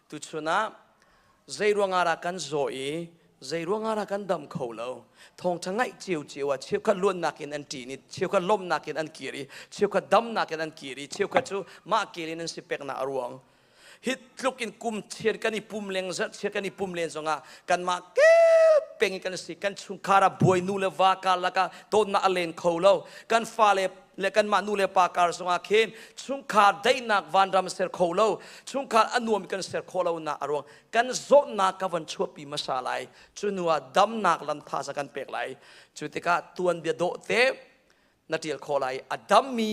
tu chuna zairuang ara kan zoi zairuang ara kan dam kholo thong changai chiu chiu a chiu kha luan nakin an ti ni chiu kha lom nakin an kiri chiu kha dam nakin an kiri chiu kha chu ma kirin an sipek na aruang hit look in kum chier kan ni pum leng zat chier kan ni pum len zonga kan ma ke peng kan si kan chung khara boy nu le va ka la ka to na alen kholo kan fa le kan ma nu le pa kar zonga khen chung kha dai nak van ram ser kholo chung kha anuam kan ser kholo na arong kan zo na ka van chupi masalai chunua dam nak lan tha sa kan pek lai chutika tuan bia do te na tiel kholai adam mi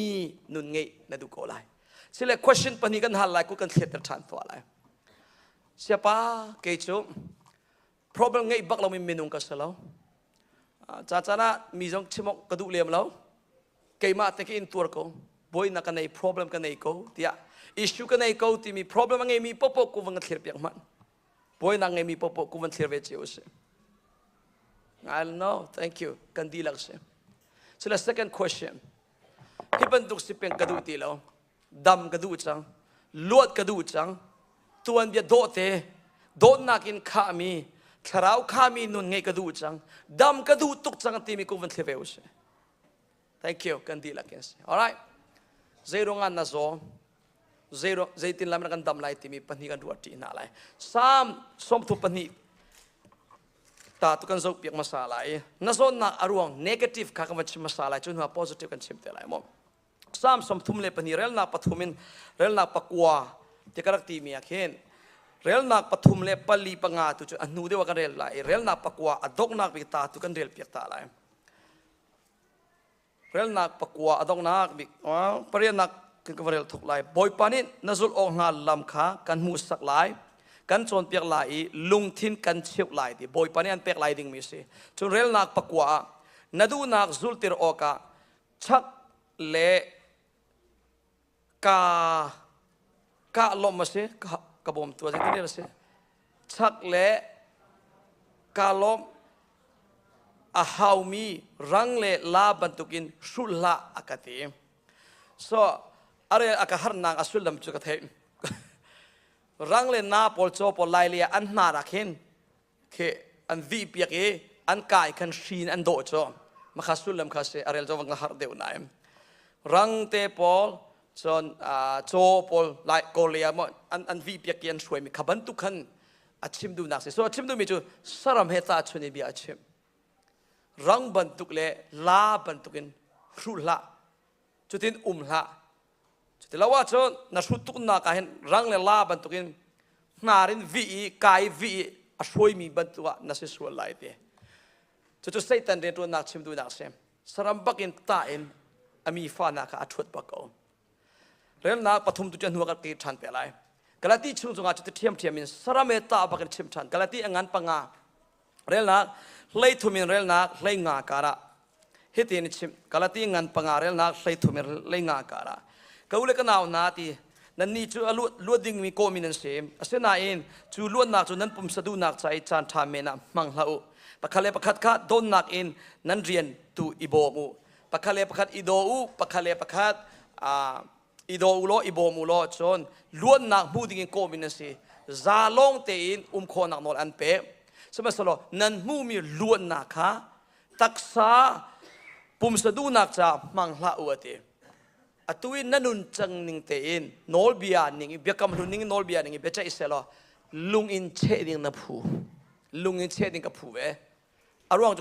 nun ngei na du kolai sila question pani kan hal lai ku kan thlet than to lai siapa ke chu problem ngei bak lo mi minung ka salo cha cha na mi jong chimok ka du lem lo keima te ki in tur ko boy na kanai problem kanai ko tia issue kanai ko ti mi problem ngei mi popo ku wang thlir piak man boy na ngei mi popo ku wang thlir ve che ose I don't know thank you kan di lang se sila second question hiban duk si peng ka du ti lo dam ka du chang luat ka du chang tuan bia do te do nakin kha mi tharau kha mi nun ngei ka du chang dam ka du tuk chang ti mi ku van theve use thank you kan di la kes all right zero ngan na zo zero zaitin lam kan dam lai ti mi pani kan duati na lai sam som tu pani ta tu kan zo piak masala na zo na aruang negative ka ka masala chun ha positive kan chim te lai mo sam som thum le pani rel na pathumin rel na pakwa te karak ti mi akhen rel nak pathum le pali panga tu chu anu de wa kan rel lai rel na pakwa adok nak bi ta tu kan rel piak ta lai rel nak pakwa adok nak bi pare nak kan ka rel thuk lai boy panin nazul ong nga lam kha kan mu sak lai kan chon piak lai lung thin kan cheu lai ti boy panin an pek lai ding mi se chu rel nak pakwa nadu nak zul tir oka chak le ka lom ma se ka bom tu ja ni se chak le ka lom a how mi rang le la bantukin shulha akati so are akahar nang asulam chu ka the rang le na pol cho pol lai le an na rakhen ke an vi piak e an kai kan shin an do cho ma khasulam kha se arel jo wang har deu naim rang te pol chon cho pol lai kolia mo an vi piak kian shoi mi khaban tu khan achim du nak se so achim du mi chu saram heta chuni bi achim rang bantuk le la bantukin shula chutin la chutin lawa chon na shutuk na ka hen rang le la bantukin narin vi kai vi ashoi mi bantua na se sual lai te chu satan re to nak chim du nak sem saram bakin ta in ami fa na ka athut bako rel na pathum tu chan huwa ti than pe lai galati chung chunga chu thiam thiam in sarame ta bakin chim than galati angan panga rel na hlei thumin rel na hlei nga kara hitin chim galati ngan panga rel na hlei thumin hlei nga kara kaule kanaw na ti nan ni chu alu luading mi ko minan sem asena in chu luan nak chu nan pum sadu nak chai chan tha me na mang hlau pakhale pakhat kha don nak in nan rian tu ibo mu pakhale pakhat ido u pakhale pakhat ido ulo ibo mu lo chon luan nak bu ding ko minan se zalong te in kho nak nol an pe semasalo nan mu mi luan nak kha taksa pum sadu nak cha mang hlau ate atuin nanun chang ning te in nol bia ning bekam lu ning nol bia ning becha iselo lung in che ding na phu lung in che ding ka phu ve arwang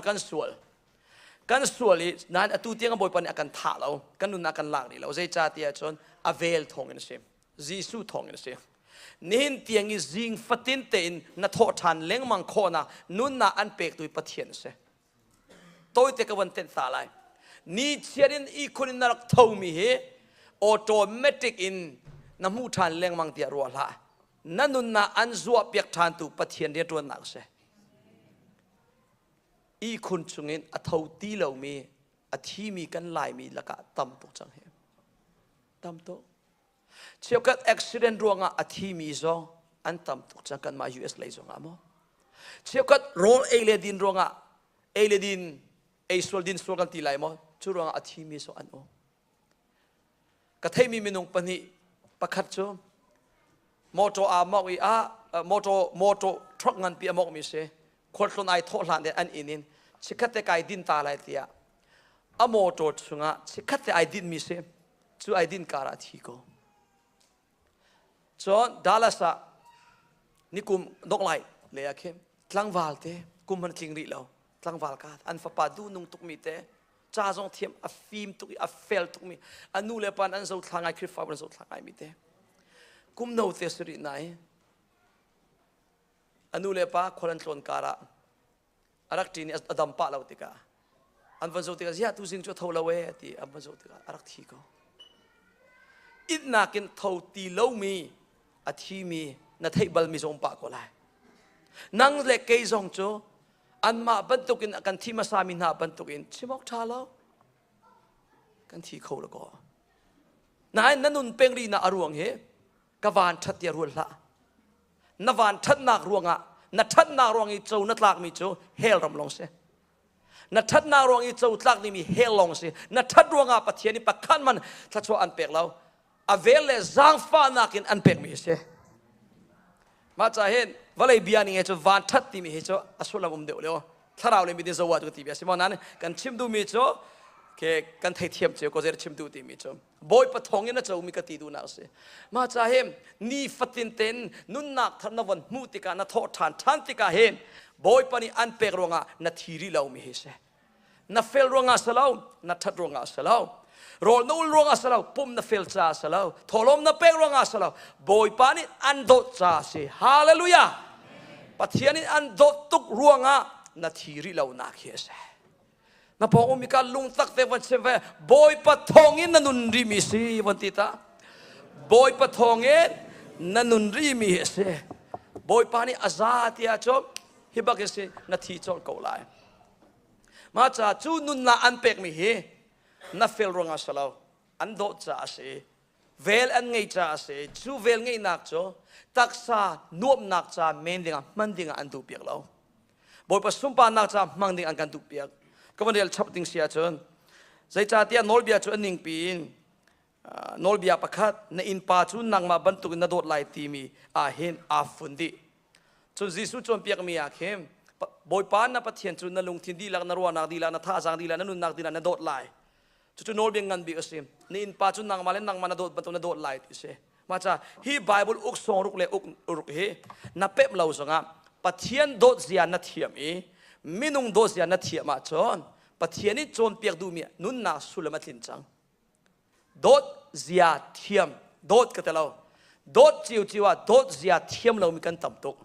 kan sual i nan atu tiang boy pan akan tha lo kan nun akan lang ni lo zai cha tia chon avel thong in sim jisu thong in sim nin tiang i jing fatin te in na tho than leng mang kho na nun na an pek tu pathian se toy te ka wan ten sa lai ni chiarin i khunin narak thau mi he automatic in namu than leng mang tia ro la nanun na an zuwa piak than tu pathian de to nak se i khun chungin a thau ti lo mi a thi mi kan lai mi laka tam tok chang he tam to chiokat accident ruanga a thi mi zo an tam tok chang kan ma US lai zonga mo chiokat rol eledin ruanga eledin ei soldin sokan ti lai mo churuanga a thi mi so an o ka thei mi minung pani pakhat chu moto a mawi a moto truck ngan pi amok mi se khol tlon ai tho hlan de an inin chikhat te kai din ta lai tia a moto chunga chikhat te ai din mi se chu ai din kara thi ko chon dalasa nikum dok lai le akhem tlang wal te kum man thing ri lo tlang wal ka an fa pa du nung tuk mi te cha jong thiam a fim tuk a fel tuk mi anu le pan an zo thlangai khri fa ban zo thlangai mi te kum no te sri nai anu le pa kholan tlon kara arak tin adam pa lo tika an van zo tika zia tu sing cho thola we ti an van zo tika arak thi ko it nakin tho ti lo mi a thi mi na thei bal mi zong pa ko lai nang le ke zong cho an ma ban tukin kan thi ma sa mi na ban tukin chimok tha lo kan thi kho lo ko nai nanun pengri na aruang he ka van that ya rul la na van that nak ruanga na that nak ruang I chou na tlak mi cho hel ram long se na that nak ruang I chou tlak ni mi hel long se na that ruanga pathian ni pakhan man tha cho an pek lo avele zang fa nakin an pek mi se ma cha hen valai biani he cho van that ti mi he cho asulam de le tharau le mi de zo wa tu ti bia simon nan kan chim du mi cho ke kan thai thiam che ko zer chim du ti mi cho boy pa thong ina cho mi ka ti du na se ma cha hem ni fatin ten nun nak than na wan mu ti ka na tho than than ti ka hen boy pa ni an pek ronga na thiri lau mi he se na fel ronga salau na that ronga salau rol no ronga salau pum na fel cha salau tholom na pek ronga salau boy pa ni an do cha se hallelujah pathian ni an do tuk ronga na thiri lau na khe se na po umi ka lung tak te van se boy pa thongin na nun ri mi si van ti ta boy pa thongin na nun ri mi se boy pa ni azat ya cho hibak se na thi chol ko lai ma cha chu nun na an pek mi he na fel ronga salau an do cha se vel an ngei cha se chu vel ngei nak cho taksa nuop nak cha men dinga man dinga an du piak lo boy pa sumpa nak cha mang ding an kan du piak kamanel chap ting sia chon zai cha tia nol bia chu aning pin nol bia pakhat na in pa chu nang ma ban tu na dot lai ti mi a hen a fundi chu jisu chom piak mi a khem boy pan na pathian chu na lung thin di lak na ro na di la na tha jang di la na nun nak di la na dot lai chu nol bia ngan bi asim ni in pa chu nang ma le nang ma na dot ban tu na dot lai ti se ma cha hi bible uk song ruk le uk he na pep lau zonga pathian dot zia na thiam e minung dot zia na thiam ma chon pathian ni chon piak du mi nun na sulama thin chang dot zia thiam dot ka telo dot chiu chiwa dot zia thiam lo mi kan tam tok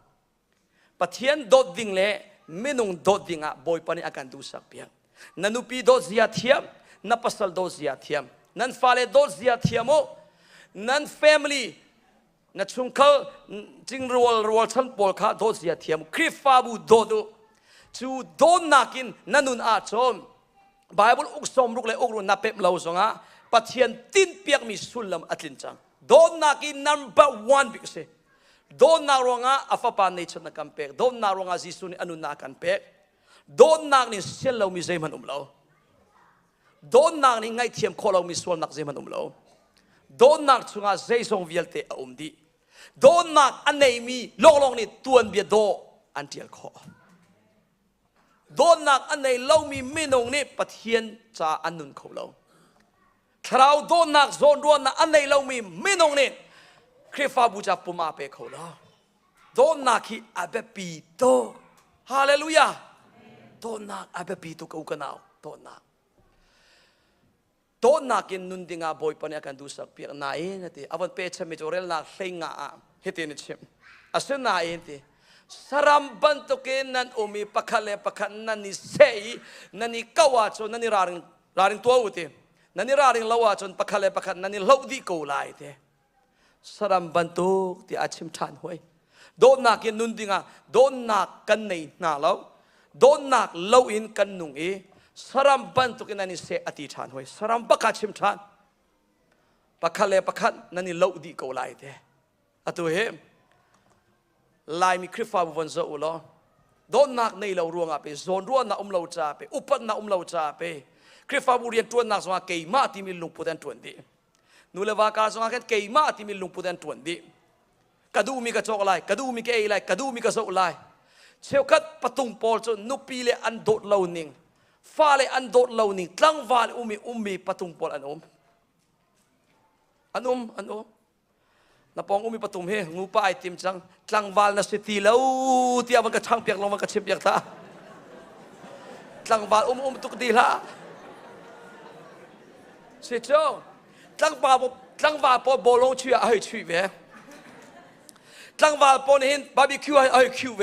pathian dot ding le minung dot dinga boy pani akan du sak piak nanupi dot zia thiam na pasal dot zia thiam nan fale dot zia thiamo nan family na chungkal jing rol chan pol kha dot zia thiam krifa bu dodu chu don nakin nanun a chom bible uk som ruk le uk ru na pep lo zonga pathian tin piak mi sulam atlin chang don nakin number 1 bik se don na ronga afa pa nei chon na kampek don na ronga jisu ni anu na kan pek don nak ni sel lo mi zaiman umlo don nak ni ngai thiam kholo mi sol nak zaiman umlo don nak chunga zaisong vielte a umdi don nak anei mi long ni tuan bia do antial kho don nak anei lo mi minong ni pathian cha anun kholo thrau don nak zon ruan na anei lo mi minong ni krifa buja puma pe kholo don nak hi abepi to hallelujah don nak abepi to ko kanao don nak don nakin nun dinga boy pa niya kan du sak piak na in ati awan pe chami jorel na hlenga a hitin chim asen na in ti saramban to ken nan umi pakhale pakhan nan ni sei nani kawa cho nani raring to uti nani raring lawa chon pakhale pakhan nani lodi ko lai te saramban to ti achim than hoi don nakin nun dinga don nak kan nei na lo don nak lo in kan nung e saram ban tu kinani se ati than hoi saram baka chim than pakhale pakhat nani lo di ko lai te atu he lai mi krifa bu von zo ulo don nak nei lo ruanga pe zon ruan na lo cha pe upat na lo cha pe krifa bu rian tuan nak zonga ke ma ti mi lung pudan tuan di nu le wa ka zonga ket ke ma ti mi lung pudan tuan di กระดูมีกระจกอะไรกระดูมีกระเออะไรกระดูมีกระโซอะไรเชี่ยวกัดปะตุงปอลจนนุปีเลอันโดดเหล่านิงฟ้าเลอันโดดเหล่านิงตั้งวาลอุมีปะตุงปอลอันนับปองมีปะตุงเฮงูป้าไอติมจังตั้งวาลนัสติเหล่าที่มันกระช่างเปียกลงมันกระชิบเปียกตาตั้งวาลตุกดีละเสียเจ้าตั้งวาลปอบอลงชื่อให้ชื่อเวตั้งวาลปนหินบาร์บีคิวให้คิวเว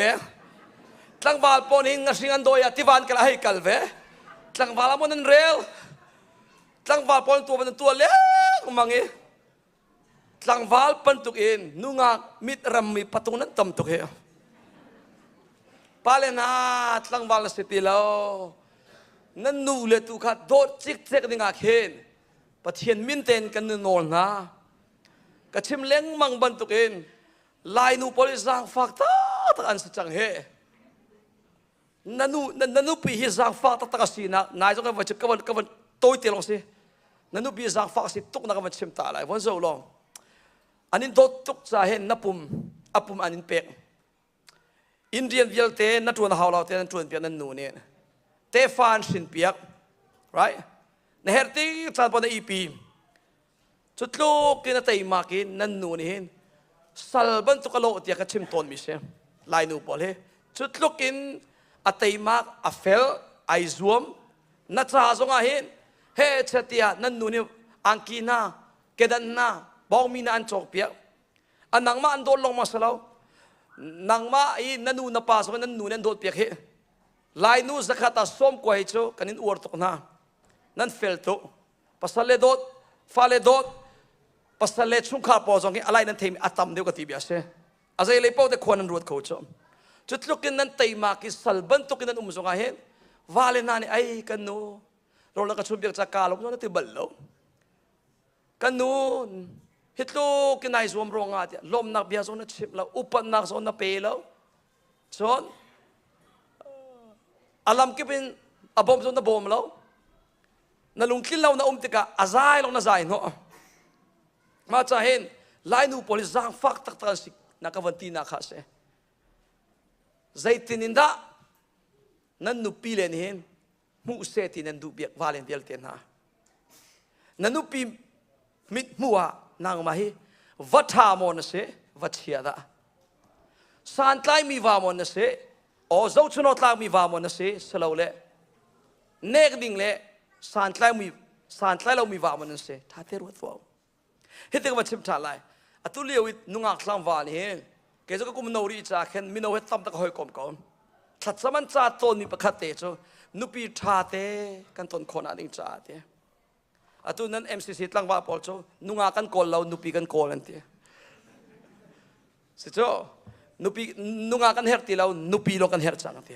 ตั้งวาลปนหินงาสิงันโดยที่วันกันให้กัลเวตั้งวาลมันนั่นเร็วตั้งวาลปนตัวมันตัวเล็กมังเอตั้งวาลปันตุกอินนุ่งมิดรำมีปัตุนั้นตำตุกเฮปาเลนาตั้งวาลสติแล้วนั่นนูเลตุขัดโดดจิกเจกดิงาเคนปะเทียนมินเตนกันนอนนะกระชิมเล้งมังบันตุกอินลายนูโพลิซังฟักตาตะอันสัจงเฮนันูปีฮิซังฟักตะตะกสีนะนายจงกันว่าจะกันโตยเตียลงสินันูปีซังฟักสิตุกนักมันชิมตาลายวันเสาร์ลองอันนี้โดดตุกจะเห็นนับปุ่มอันนี้เป็กอินเดียนเวลเตนัทวนฮาวเราเตนัทวนเปียนันนูเนี่ยเตฟานสินเปียก right ในเฮติจานปนอีปีจุดลูกกินเตยมากินนันนูนี่เห็นสัลบันตุกโลที่กระชิมต้นมิเชลายนูปอลเฮจุดลูกกินอัตยมากอัฟเฟลไอซวมนัทราซงอาเห็นเฮเชติยานันนูนี่อังกีนาเกดันนาบอกมีนาอันจอกเปียอันนังมาอันโดนลงมาสลาวนังมาอีนันนูนับาสมันนันนูนันโดนเปียกเฮลายนูสักตาส้มกว่าเฮโจกันนินอวดตกนานั่นเฟลตุปัสเลโดดฟาเลโดดปัสเลชุงข้าพอจงกิอะไรนั่นเทมีอัตมเดียวกับทีบีอาเซ่อาศัยเลยพอแต่คนนั้นรวดเขาจอมจุดลุกินนั้นเตยมากิสัลบันตุกินนั้นจงอาเห็นวาเลนานี่ไอ้กันนูเราละก็ชุบเบียกจากกาลงนั่นที่บัลโลกันนูฮิตลูกินไอซ์วมรองอาทิลมนักเบียร์โซนชิบแล้วอุปนักโซนเปย์แล้วโซนอารมณ์กิเป็นอบอมโซนบอมแล้วนั่นลุงกินเรานะติกะอาศัยลงน่าใจเนาะมาจะเห็นลายนูโพลิซังฟักตักตันสินักวันตีนักข้าเสใจตินินดานั่นนูปีเลนเห็นมูเสตินันดูเบียกวาเลนเบียลเตนะนั่นนูปีมิดมัวนางมาฮีวัฒามอนเสวัชยาดาสันไลมีวามอนเสโอเจ้าชนอตลามีวามอนเสสลาวเล่เนกดิ่งเล่สันไลเรามีวามอนเสท่าเทรุตัวเฮ็ดก็มาชิมชาไลอตุเลียวินุงักสามวานี่เกจก็กุมโนรีจ่าเข็นมิโนเฮตัมตะก็หอยกอมทัดสมันจ่าต้นมีประคัตเตโจนุปีชาเตกันต้นคนอันนี้จ่าเตอตุนั้น MCC ตั้งว่าพอโจนุงักกันกอลเรานุปีกันกอลันเตสิโจนุงักกันเฮร์ติเรานุปีโลกันเฮร์จังเต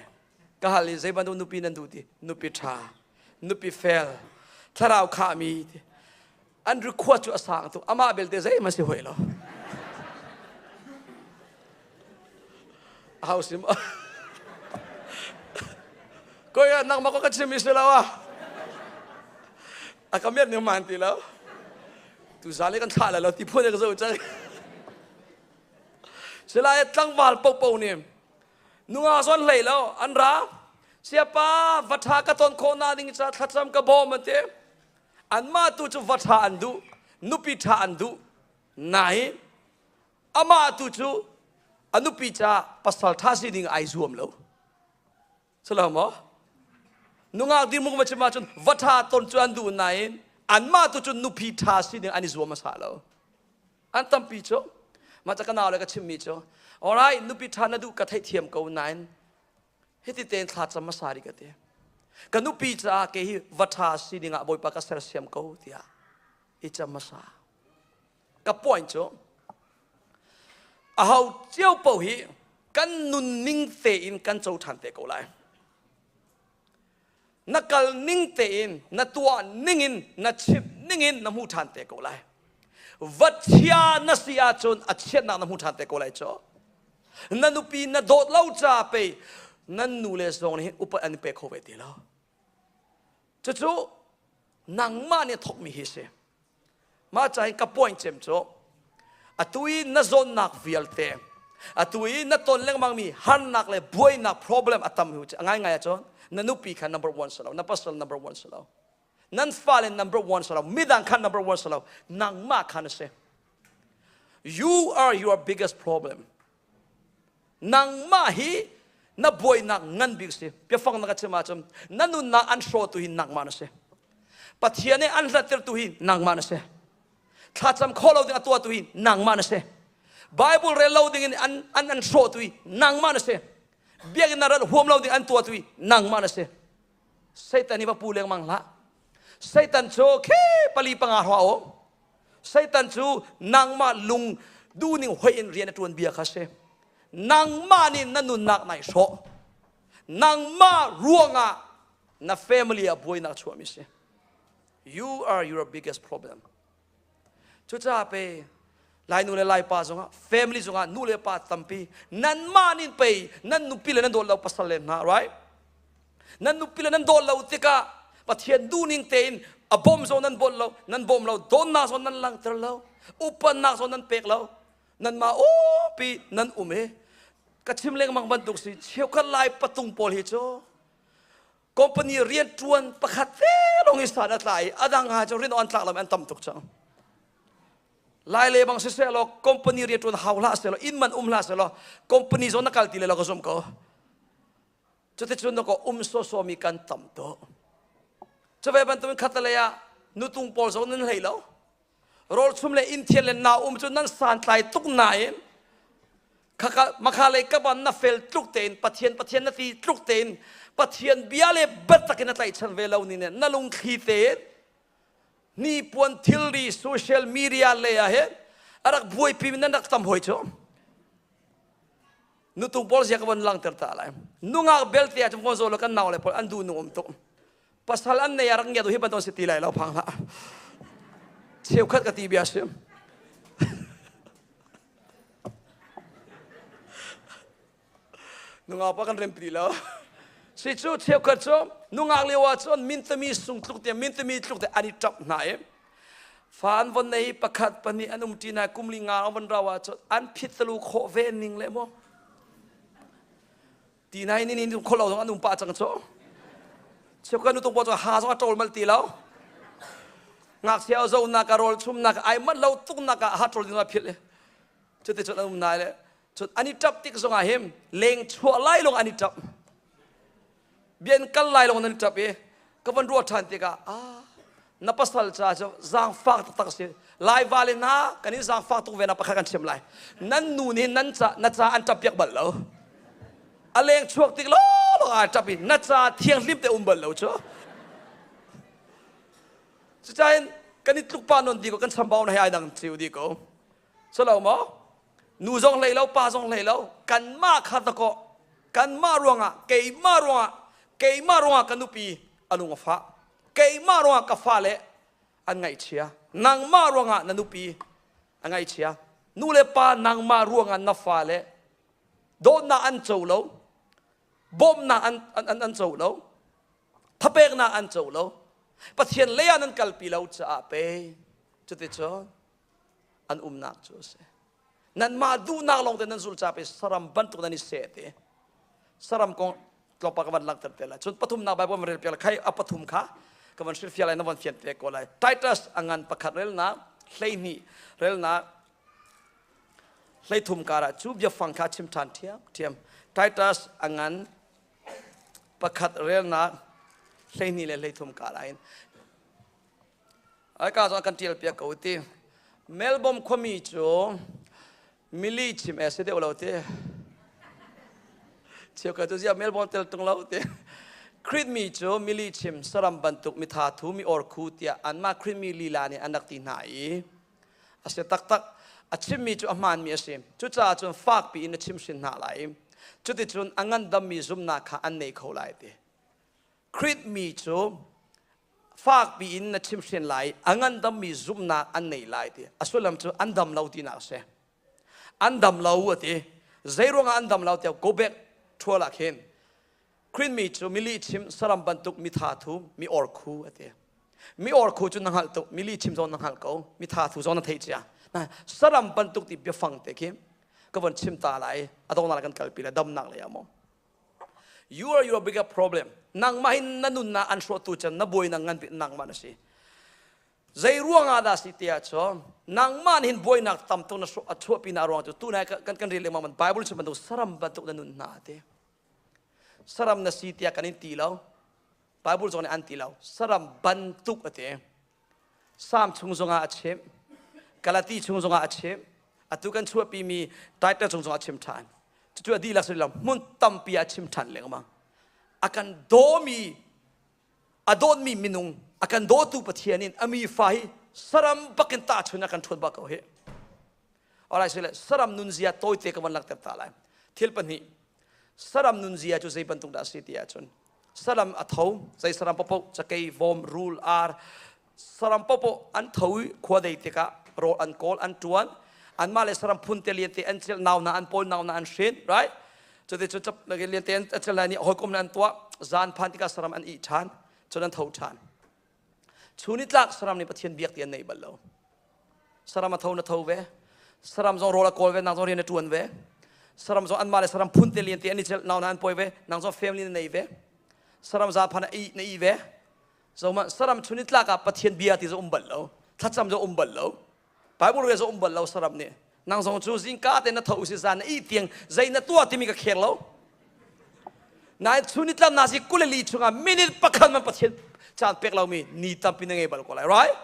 ก็ฮัลลิเซบันดูนุปีนันดูตีนุปีชานุปีเฟลถ้าเราขามีอันรู้ขวดจุอาสังตุอามาเบลเตใจมันสิหวยแล้วเอาสิมก็ยังนั่งมาก็คัดชิมิสแล้วอ่ะอาคำเมียนเนี่ยมันตีแล้วตุสาเลกันท่าแล้วที่พูดเนี่ยก็จะใจเสลายตั้งวาลปกเนี่ยนุ่งอาส่วนเลยแล้วอันราเสียป้าวัฒกตนโคนาดิงจะทัดจำกระบอกมันเตอันมาตุจูวัฒอันดูนุปิชาอันดูไหนอามาตุจูอนุปิชาปัสสัลท่าสิดิงไอซวมแล้วสลามะนุงอาดิมุกมาชิมาจนวัฒตนจูอันดูไหนอันมาตุจูนุปิชาสิดิงอันนี้ซวมมาสาแล้วอันตั้มปีโจมาจากกันเอาเลยก็ชิมมีโจalright นุปิชานาดูกระเทียมกูไหนเฮติเตนทัดจำมาสาริกันเตกันนุปีจ้าเกหิวัฒาสิดิงะบอยปากเสรเสียมกูเตียอิจมาสากับ point โจเอาเจ้าปูฮีกันนุนนิ่งเตอินกันเจ้าทันเตกูไลนักกลนิ่งเตอินนัตัวนิ่งอินนัชิบนิ่งอินน้ำหูทันเตกูไลวัชยานัสยาจนอัจฉริยะน้ำหูทันเตกูไลโจนันนุปีนัดโดดเล่าจ่าไปนั่นนูเลสองนี่อุปอันเป็กโคเวติแล้วจู่ๆนังมาเนี่ยทกมีฮิเสมาใจกับป่วยเจ็บโจ อตุยน่าโซนนักวิลเตอตุยน่าต้นเลี้ยงมังมีหันนักเลยบ่อยนัก problem อัตมิวจะง่ายๆจ้ะนั่นนุปีขัน number one สลาวนั่นปัสสาวะ number one สลาวนั่นฟ้าเลน number one สลาวมิดังขัน number one สลาวนังมากขันเส you are your biggest problem นังมาฮีน่าบ่อยนักงันบิ๊กสิเปียฟังนักเชื่อมาจำนั่นนู่นน่าอันโชว์ตัวหินนักมานะเสปัทยาเนี่ยอันรัตเตอร์ตัวหินนักมานะเสถ้าจำข้อเราดึงตัวตัวหินนักมานะเสBible เรียนเราดึงอันโชว์ตัวหินนักมานะเสเบียกันนารัลหัวเราดึงอันตัวตัวหินนักมานะเสไซตันนี่ว่าปูเลี้ยงมังละไซตันโชว์แค่ปลีปังอาหัวโอไซตันโชว์นักมาลุงดูนิ่งหัวเอ็นเรียนในตัวเบียร์คาเสนางมานี่นั่นนุนนักไหนโชนางมาร่วงอ่ะน่า family อ่ะบ่อยนักชัวมิเส you are your biggest problem ชุดจ้าไปลายนูเลลายป้าจงอ่ะ family จงอ่ะนูเลป้าตั้มปีนั่นมานี่ไปนั่นนุปิเลนั่นโดนเราปัสสาวะนะ right นั่นนุปิเลนั่นโดนเราติกะปะเทียนดูนิ่งเต็นอ่ะบอมโซนั่นบอลเรานั่นบอมเราโดนนักโซนั่นลังเตอร์เราอุปนักโซนั่นเป็กเรานั่นมาโอ้ปีนั่นเก็ชิมเล็งมังบันตุกสิเชี่ยวกันลายปะตุงโพลิโจคอมพานีเรียนจวนประคัดเต้ลงอิสระไหลอดังหาจะเรียนอันตรายแล้วมันต่ำตุกจังลายเลบังเสียแล้วคอมพานีเรียนจวนฮาวลาเสียแล้วอินมันลาเสียแล้วคอมพานีโซนักการตีเลยแล้วก็สมก็จะติดจวนก็โซมีกันต่ำตุจะไปบันตุนขัดเลยอะนุตุงโพลโซนั่นเลยแล้วรอลชุมเลยอินเทียนเลยนาจนนั่นสานไตตุกนายมาคาเลยกับวันน่าเฟลทุกเต็นปะเทียนนาทีทุกเต็นปะเทียนเบียเลยเบ็ดตะกินอะไรฉันเวลานี้เนี่ยนั่งลงขีเตนนี่ปวนทิลดีโซเชียลมีเดียเลยอะเห็นอะไรบวยพิมพ์นั่นนักทำหอยโจนุตุงบอลเสียกับวันลังเตอร์ตาอะไรนุ่งอาเบลเตียจงคนโซโลกันนาวเลยพออันดูนุ่มตุภาษาอันเนี่ยรังเกียจดูที่บันตอนสิตีไหลเราพังละเชี่ยวขัดกับตีเบียเสียนุ่งอาปะกันเริ่มปีแล้วสิจูเที่ยวกันจูนุ่งอาเลี้ยวจนมินตมีสุงทุกเดียมินตมีทุกเดียอันนี้จับไหนฟันวันนี้ประคัดปนีอันจีน่ากุมลิงาวันเราจนอันพิษลูกโคเวนิงเลยมั้งตีนายนี่คนเราต้องอันป้าจังจูเที่ยวกันนุ่งต้องบอกว่าหาสองโจลมาตีแล้วงักเสียวเจ้านักการอลชุมนักไอ้มันเราตุ้งนักหาโจลดีน่าพิษเลยจุดที่จุดอันนายเลยจุดอันนี้จับติ๊กส่งอาหิมเล็งชัวไล่ลงอันนี้จับเบียนกันไล่ลงนั่นจับก็วันรัวทันติกะนับภาษาจ้าจะจางฟักตักเสียไล่วาเลนะกันนี้จางฟักตุกเวนับประกันเชื่อมไล่นั่นนู่นนี่นั่นจะอันจับเปียกบัลแล้วอเล็งชัวติ๊กล้อลงอันจับนั่นจะเที่ยงริมแต่บัลแล้วจ้ะสุดท้ายกันนี้ทุกปานนดีก็กันสัมภาระให้ไอ้ดังจิวดีก็สลาวมั้งนูจงเลยแล้วป้าจงเลยแล้วกันมาขัดตะโกกันมารวงอ่ะเกยมารวงอ่ะกันนุปีอนุงฟ้าเกยมารวงอ่ะกับฟ้าเละอันไงเชียนางมารวงอ่ะนันุปีอันไงเชียนูเลป้านางมารวงอ่ะนับฟ้าเละโดนน่าอันโจแล้วบอมน่าอันโจแล้วทับเอกน่าอันโจแล้วปะเทียนเลี้ยนันกัลปีแล้วจะอาเปจุดที่จอนอันนักจูเสนั่นมาดูนักลงแต่นั่นสุลจาไปสรัมบันตุนันนิเสตสรัมกงกลบปากวันลังเตอร์เตล่าจนปฐุมนาใบบัวมันเรียลเปียลใครอปฐุมค่ะกับวันศิลปิอะไรนั่นวันเฟียนเตะก็เลยไททัสอังานประคัดเรลนะเลยนี่เรลนะเลยทุ่มการะจูบยาฟังข้าชิมทันเทียมไททัสอังานประคัดเรลนะเลยนี่เลยทุ่มการะอินไอ้ข้าจะกันเทียลเปียกเอาตีเมลบอมขมิโจมิลลิชิมเอสเดอร์เราเตะเชี่ยวกันตัวเสียเมลบอลเตลตรงเราเตะคริสมีโจมิลลิชิมสรัมบันตุกมิธาทูมีออร์คูเตียอันมาคริสมีลีลาเนี่ยอันนักตีไหนอาเสตักอาชิมมีโจอามันมีอาเซมจุดจ้าจนฟากปีอินชิมสินหาไหลจุดที่จนอังันดำมีซุมนาคาอันเนยเขาไหลเตะคริสมีโจฟากปีอินชิมสินไหลอังันดำมีซุมนาอันเนยไหลเตะอาสุลัมโจอันดำเราตีนักเสอันดำเราเตะใจรงอันดำเราเตะ go back ทัวร์ละเข็นคริสมีจูมิลลิชิมสรัมบันตุกมิธาทูมีออร์คูเตะมีออร์คูจุนนังหัลตุมิลลิชิมจอนนังหัลเขามิธาทูจอนนังเทีย นะสรัมบรรทุกที่เบียฟังเตะเข้มก็วันชิมตาไหลอะต้องนั่งกันกัลปีละดำนักเลยอะมอง you are your bigger problem นางมาหินนันุนนาอันสวตุจันนับวยนางงันปินางมานะสิใจร่วงอาดาสิเตียชอนางมันหินบวยนักตำตัวนัสอัดชัวปีนารวงจุดตู้ไหนกันเรียนเลยมันไบเบิลจะมันดูสรัมบรรทุกนันุนนาเตสรัมนัสิเตียกันอินตีแล้วไบเบิลจะอันตีแล้วสรัมบรรทุกเตสามชงจงอาเชมกาลาตีชงจงอาเชมอัตุกันชัวปีมีไตเตอร์ชงจงอาเชมทานจุดดีลักษณะมุนตัมปีอาเชมทานเลยมั้งakan domi adon mi minung akan do tu pathianin ami fai saram bakin ta chuna kan thot ba ko he alai sele saram nunzia toite ka ban lak ta ta lai thil pani saram nunzia chu sei bantung da sitia chun saram athau sei saram popo chakai vom rule ar saram popo an thawi khwadei te ka ro an kol an tuan an male saram phun te lian te an chel naw na an pol naw na an shin rightจะได้จับนักเรียนเต้นเฉลยนี่หอยกลมนันตัวจานพันธิกาสรามอันอีชานจนนั้นเท่าชานชูนิตลักสรามในประเทศเบียกเตียนในบัลโลสรามมาเท่านัทเท่าเวสรามจงโรลโกลเวนางจงเรียนในตวนเวสรามจงอันมาเลยสรามพุ่นเตลียนเตียนนี่เชลนาวนันปอยเวนางจงเฟมลินในเวสรามจานพันอีในอีเวจงมาสรามชูนิตลักกับประเทศเบียกที่จะบัลโลถ้าจำจะบัลโลไปบุรุษจะบัลโลสรามเนี่ยนางทรงจูสิงกาเตนทอุสิจานอีเตียงใจนตัวที่มีกระเขลแล้วนายชุนิตลำนาสิกุลลีชงามินิตประคันมันประเทศจานเป็กเรามีนี่ตั้มปีนังเอบลก็เลย right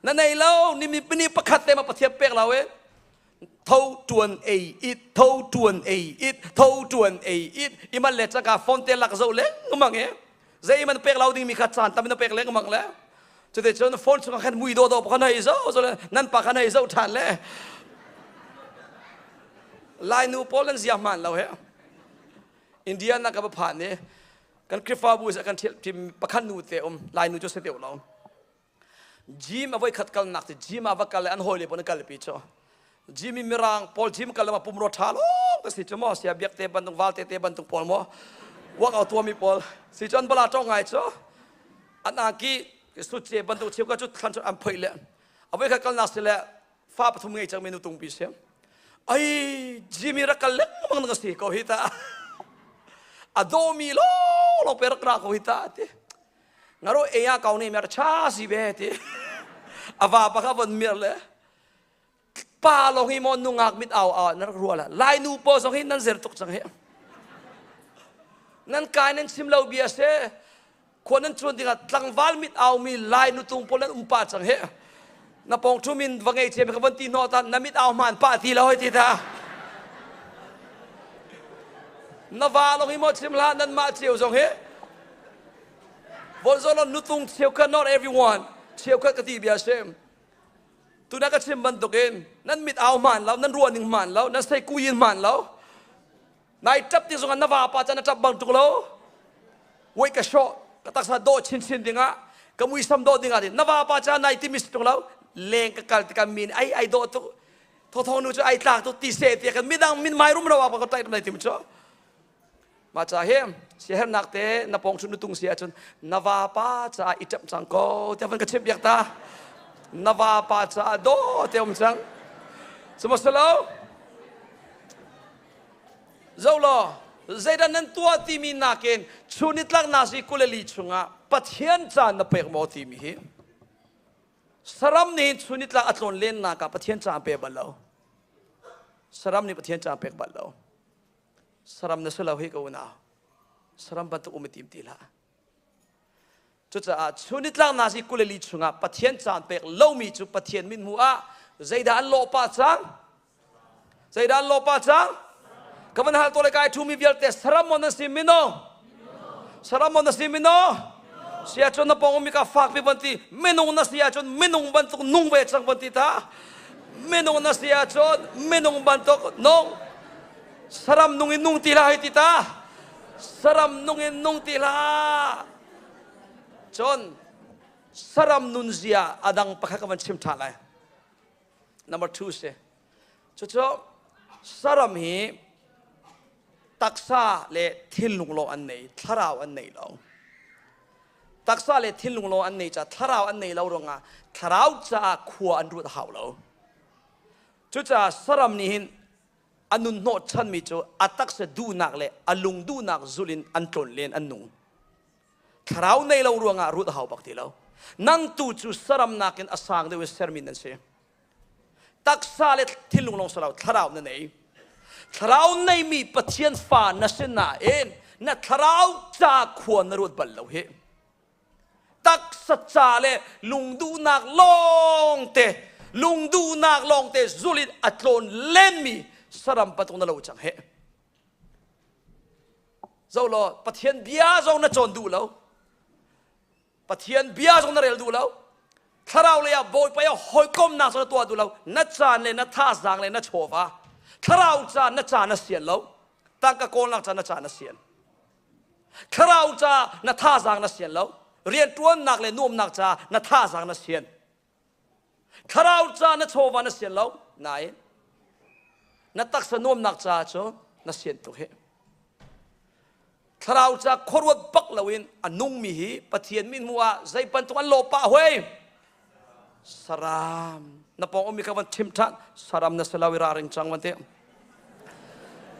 นั่นในเรานี่มีปีนี้ประคันเต็มประเทศเป็กเราเท่าจวนเออิดเท่าจวนเออิดเท่าจวนเออิดอีมันเล็ดจากการฟอนเตลักเจ้าเล็กงมังเอ๋ใจมันเป็กเราดิ้งมีขัดจานตั้มปีนังเป็กเล็กงมังแล้วจะได้เจอฟอนชงขันมุยโดดประคันให้เจ้านั่นประคันให้เจ้าทานแล้วลายนูโปแลนด์ยามันเราเหรออินเดียนักกับผ่านเนี่ยกันคริฟาบูสกันที่ประคันนูเตอลายนูจะเสียเดียวเราจิมเอาไว้ขัดกันนักที่จิมเอาไว้กันเลยอันหอยเลยปนกันเลยปีชอจิมมีรังพอลจิมกันเลยมาปุ่มรถท้าล้อแต่สิจมอเสียเบียกเตบันตุงวาลเตบันตุงพอลมั้งว่าเอาตัวมีพอลสิจนเวลาจ้องไงชออันอากีสุดเจ็บันตุงเชี่ยวก็จุดขันจุดอันเพลเลยเอาไว้ขัดกันนักเสียแล้วฟ้าปฐุมไงจากเมนูตุงปีเสียไอ้จิมีรักกันเล็กมั้งนักสิเขาฮิตาอโดมีโลเราเปรักรักเขาฮิตาทีงั้นเราเอียเขาเนี่ยมีอะไรชาสิเบทีอาว่าปะครับวันมีอะไรป้าลงหิมอนนุ่งอักมิดเอานั่นรัวละลายนูโปสงหินนั่นเสร็จตุกสังเหนั่นกายนั่นซิมเลาเบียเสคนนั้นชวนที่กันตั้งวาลมิดเอามีลายนูตุงโปลันปัดสังเหนับปองทุมินวังไอเจมขบันตีนอตันน้ำมิดเอามันป้าทีเราให้ทีตานับว่าลงหิมอชิมลานันมาเชียวสงเหบนโซลนุตุงเชียวกัน not everyone เชียวกันกติเบียเซมตัวนักชิมบันตุกินนั่นมิดเอามันแล้วนั่นรัวหนึ่งมันแล้วนั่นใส่กุยินมันแล้วนายจับที่สงนับว่าป้าจะนับจับบังตุกแล้วไว้กระโชกกระตักสะโดดชินดิ่งะกมุยซ้ำโดดดิ่งะดินับว่าป้าจะนายที่มิสตุกแล้วเลงกะกัลติกามินไอโดตุทองนูจะไอตากตุตีเสตีกันมิดังมินไม่รู้มันว่าปะก็ไต่ทำไมติมจ้ามาจากเฮมเสียนักเตะนับปองชุนตุงเสียจนนับว่าป้าจะอิจับจังโกแต่มันก็เชิบยักตานับว่าป้าจะโดเตะอมจังสมมติแล้วเจ้าล่ะเจดันนั้นตัวที่มีนักเกณฑ์ชุนิตลักนาสิกุเลลีชุงะปัจเจียนจานนับเปกโมที่มีสรำนี้ชุนิตลักอัตโนเล่นนักกับปัจเจียนจานเปกบัลโลสรำนี้ปัจเจียนจานเปกบัลโลสรำนั้นสุลาหิกาวนาสรำบันตุอุมิติมตีละจุดจะชุนิตลักนาสิกุเลลีชุงะปัจเจียนจานเปกเล่ามีจุปัจเจียนมินมัวใจดันโลปัจจังใจดันโลปัจจังกำลังหาตัวเลขไอ้ทุ่มมีเบียร์เตสรำมันนั่นสิมิโนสรำมันนั่นสิมิโนเสียจนนับปองมีกาฝากไปบันทีมิโนนั่นเสียจนมิโนบันตุกนุ่งเวชังบันทีตามิโนนั่นเสียจนมิโนบันตุกนุ่งสรำนุ่งนุ่งตีลาให้ติตาสรำนุ่งนุ่งตีลาจนสรำนุนเสียอดังปะขักมันชิมทานเลย number 2 เสียจุดสรำฮีตักษาเลทิลลุงโลอันนี้ทาราวอันนี้เราตักษาเลทิลลุงโลอันนี้จะทาราวอันนี้เราลงอ่ะทาราวจะขัวอันรู้เท่าเรา จุจ่าสรำนี้หินอันนุนโนชันมีจูอัตักเสดูนักเลยอันลุงดูนักจุลินอันตรนเลนอันนุงคราวในเรารวงอารุดหาวบักทีเรานั่งตูจูสรำนักินอสางเดวิเซอร์มินนั่นเสียตักซาเลทิลุงลงสลาวคราวนั่นเองคราวในมีปะเทียนฟ้านั่นเสนาเองนั่นคราวจากควรนรุดบัลเราเหตักสัจจาเลลุงดูนักลองเตลุงดูนักลองเตจุลินอัตโลนเล่นมีสรำปะตรงนั้นเราจังเหเจ้าล้อปะเทียนเบียร์จงนั่นจนดูเราปะเทียนเบียร์จงนั่นเรลดูเราถ้าเราเลยบอยไปเอาหอยก้มนักสตัวดูเรานัดจานเลยนัดท่าจางเลยนัดโชฟ้าถ้าเราจะนัดจานนัดเสียนเราตั้งกะโกนหลังจะนัดจานนัดเสียนถ้าเราจะนัดท่าจางนัดเสียนเราเรียนตัวนักเลยนุ่มนักจะนัดท่าจางนัดเสียนถ้าเราจะนัดโชฟ้านัดเสียนเราไหนนัดตักสนุ่มนักจะโจนัดเสียนตัวเหถ้าเราจะขรวดปักเราอินอันนุ่งมีหีปะเทียนมินมัวใจปันตัวโลปะเว้ยสรามนับปองมีคำว่าชิมทันสรามนัสลาวิราริงจังวันเต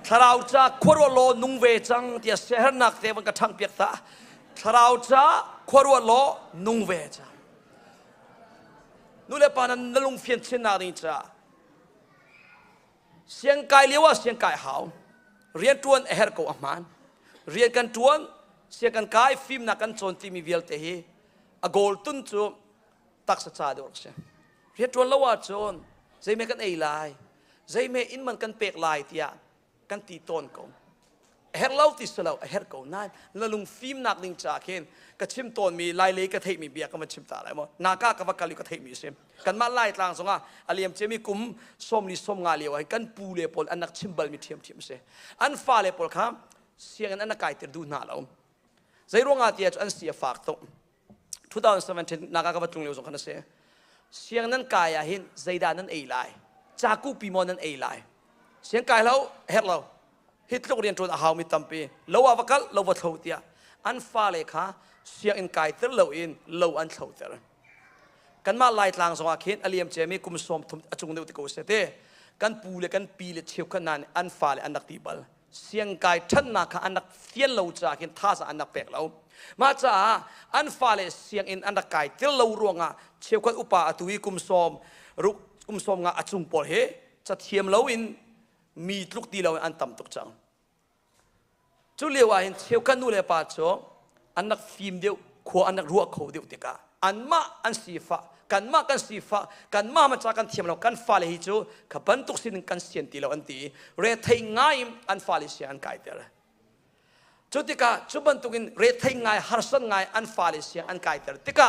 ถ้าเราจะขรวดโลนุ่งเวจังเดียเสียนักเตวันกระทั่งเปียกตาถ้าเราจะขรวดโลนุ่งเวจังนู่นเลยปานันนลุงเฟียนเชนาริงจ้าเสียงไก่เลี้ยวเสียงไก่หาวเรียนตัวเอร์โกอามันเรียนกันตัวเสียงกันไก่ฟิล์มนักกันโจนที่มีเวลเตหีอโกลตุนจูตักษะจ่าดูเสียเรียนตัวละว่าโจนใจเมกันเอไลใจเมอินมันกันเปกลายที่กันตีต้นกงเฮร์เล่าติสลาวเฮร์โกนั่นแล้วลุงฟิล์มนักลิงจากเห็นกระชิมต้นมีลายเล็กกระเทยมีเบียก็มันชิมตาอะไรมั้งนากากวักกะลิกระเทยมีเสียกันมาไล่ตางสงะอเลียมเจมีกุมส้มลิส้มงาเลียวไอ้กันปูเลปอลอันนักชิมบัลมีเทียมเสียอันฟ้าเลปอลครับเสียงอันนักไก่ติดดูหน้าเราใจร่วงอาเตียอันเสียฝากตรง2017นากากวัตถุงเลียวสงขนาดเสียงนั้นกายหินใจดานั้นเอไลจากูปีมอนั้นเอไลเสียงกายเราเฮ็ดเราฮิตลูกเรียนจนอาหาวมีตั้มปีเราว่าวักเราวัดเท่าเตียอันฟ้าเลยค่ะเสียงอินกายเตอร์เราอินเราอันเท่าเตอร์กันมาไล่ทางสงฆ์เข็นอเลียมเจมีกุมสมทุมจุงเดียวติโกเสเตกันปูเลกันปีเลเชียวขนาดอันฟ้าเลยอันนักตีบลเสียงกายท่านนักอันนักเฟียนเราจากเห็นท่าสอันนักเปกเรามาจ้าอันฟ้าเลยเสียงอินอันนักกายเตอร์เรารวงอ่ะเชียวกันอุปาตุยกุมสมรุกุมสมงาจุงปอลเฮจะเทียมเราอินมีลูกตีเราอันต่ำตกจังจุเลียวเห็นเชียวกันนู่นเลยป่าโจอันนักฟิล์มเดียวขวอันนักรัวเขาเดียวติกาอันมาอันสีฟ้ากันมากันสีฟ้ากันมามาจากกันเทียมเรากันฟ้าเลยฮิจูขับบันทุกสิ่งกันเสียนตีเราอันตีเรทัยง่ายอันฟ้าเลยเสียอันไกลเตอร์จุติกาจุบันทุกินเรทัยง่ายฮาร์สันง่ายอันฟ้าเลยเสียอันไกลเตอร์ติกา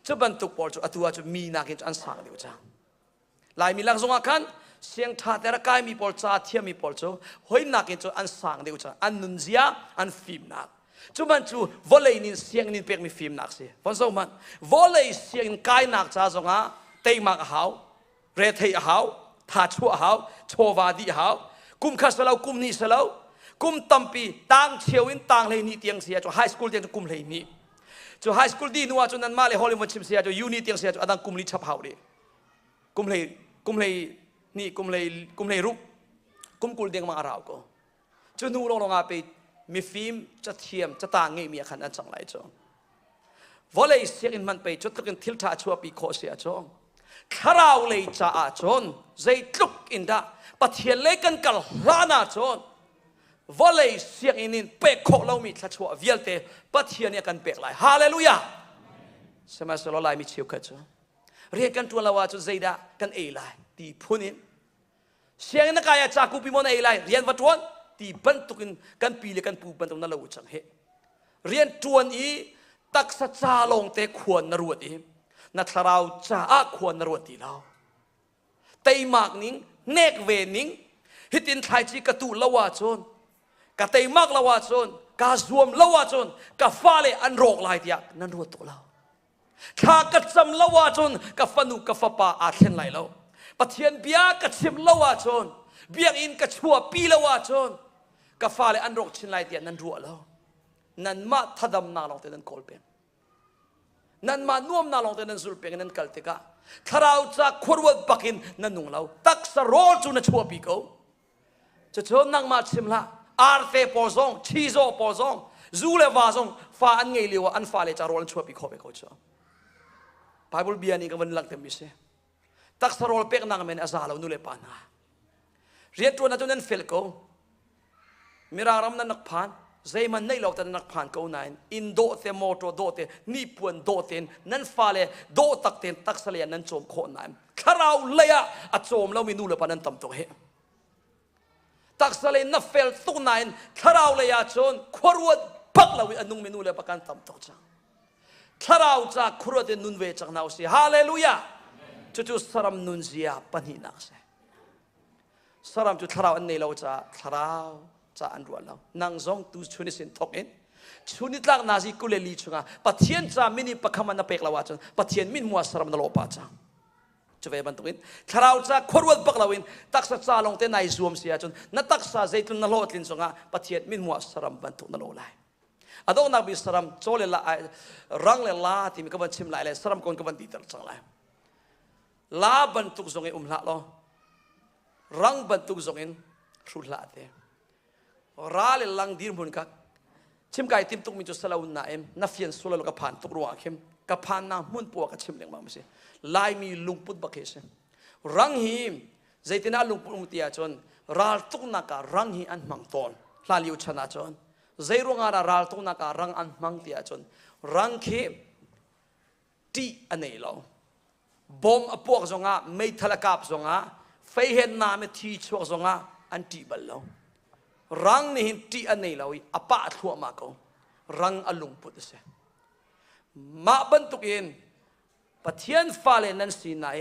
จุบันทุกปอลจูอัตัวจูมีนักจูอันสังเดียวจ้าลายมีลังสงกันเสียงท่าแต่ละกายมีปอลจ้าเทียมมีปอลจูหอยนักจูอันสังเดียวจ้าอันนุนเซียอันฟิล์มนักจุบันจูวอลเลย์นินเสียงนินเป็กมีฟิล์มนักเสียฟังสมันวอลเลย์เสียงกายนักจ้าสงะเตยมักหาวเรทัยหาวท่าชัวหาวโชวาดีหาวกุมขัสลาวกุมนี่สลาวกุมตัมปีต่างเชียวอินต่างเลยนี่เตียงเสียจูไฮสคูลเตียงจูกุมเลยนี่จูไฮสคูลดีนัวจูนั้นมาเลยฮอลลีวูดชิมเสียจูยูนี่เตียงเสียจูอดังกุมลิชับหาวเลยกุมเลยนี่กุมเลยรุกกุมกุลเตียงมาอาราวก็จูนูลงอาไปมีฟิล์มจะเทียมจะต่างเงี้ยมีขันอันจังไรจ้องวอลเลยเสียงมันไปจุดตะกันทิลท่าชัวปีโคเสียจ้องคราวเลยจ้าจนใจลุกอินดาปะเทียนเล็กันกัลลานาจนวอลเลยเสียงอินินเปกโคเรามีทัชัวเวียลเตปะเทียนเนี่ยกันเปกไหลฮาเลลูยาสมัยสโลไลมีเชียวกันจ้องเรียกกันตัวละว่าจุดใจดากันเอไลตีพุนินเสียงนักกายจากูปีมอนเอไลเรียนวัตวันที่บรรทุกินกันปีเลกันปูบรรทุกนั่นเราจังเหเรียนจวนอีตักษะจาลงเตควรนรวดอีนัทเราจ้าควรนรวดตีเราเตยมากนิ่งเนกเวนิ่งฮิตินไทยจีกระตุละว่าจนกะเตยมากละว่าจนกะสวมละว่าจนกะฟ้าเลอันโรคลายเดียนั่นรวดตัวเราข้ากระจำละว่าจนกะฟันุกะฟ้าป่าอาเทนไหลเราปะเทียนเบียกระชิมละว่าจนเบียงอินกระชัวปีละว่าจนกาฟ้าเลยอันรกชินไลเดียนันรัวแล้วนันมาทัดดำนาลองเตนันโคลเปงนันมาน่วมนาลองเตนันสุลเปงนันกัลติกา ถ้าเราจะควรวัดปักินนั่นนุ่งเราตักสโรจูนชัวปีเขาจะเชิญนั่งมาชิมละอาร์เตปอซองชีโซปอซองจูเลวาซองฟ้าอันไงเลียวอันฟ้าเลจารอลชัวปีเขาไปเขาเจ้าไบเบิลเบียนี่ก็มันหลักเต็มมิเสตักสโรเป็กนั่งมันอาซาเรานุเลปานาเรียนตัวนั้นจนนั้นเฟลเขามีรารำนั้นนักผ่านใจมันในเราแต่นักผ่านเขาไหนอินโดเตโมโตโดเตนี่ปวนโดเตนนั้นฟ้าเลโดตักเตนตักเสลียนั้นโจมโคนไหนข้าเราเลยอะโจมเรามีนูเลปานั้นต่ำตัวเหตักเสลียนับเฟลตุกไหนข้าเราเลยอะจนขวดปักเราอันนุ่งมีนูเลปากันต่ำตัวจังข้าเราจะขวดเดนุนเวจังนาสิฮาเลลูยาจุดสรำนุนเสียปัญหานักเสสรำจุดข้าเราอันนี้เราจะข้าเราจะอันรัวเรานางซองตูชุนิสินทอกเองชุนิตลักนาซีกุเลลีชุงาปัทเทียนจะมินิปะคำมันนับเอกลาวาจังปัทเทียนมินมัวสรำนโลปาจังจะไปบันทุกินข้าเราจะขวดปักเราเองตักษะจาลงเตนายซูมเสียจนนัตักษะใจตุนนโลตินชุงาปัทเทียนมินมัวสรำบันทุนโลไลอดองนักบิสรำโจเลละรังเลละที่มีกบันชิมไลเลยสรำคนกบันตีตลจังไลลาบันทุกทรงเองละล้อรังบันทุกทรงเองสุดละเตราเลลังดีมุนกักชิมไก่ติมตุกมิจุสลาวุนนาเอ็มนัฟเฟียนสุลลกับผ่านตุกรัวเข้มกับผ่านน้ำมุนปัวกับชิมเลี้ยงมาไม่ใช่ลายมีลุงพุทธบักเฮสรังฮีมใจตินาลุงพุทธมุติอาจนราลตุกนักรังฮีอันมังตอนลาลิวชนะจนใจรุ่งอาราลตุกนักรังอันมังติอาจนรังเข้มตีอันนี้เราบอมอพวกจงอาไม่ทะเลกับจงอาไฟเห็นน้ำไม่ทีชัวจงอาอันตีบัลเรารังนี่ตีอันนี้เราอปะทั่วมาเขารังอลุงพุทธเสมาบรรทุกเองปะเทียนฟ้าเลนันสีนาย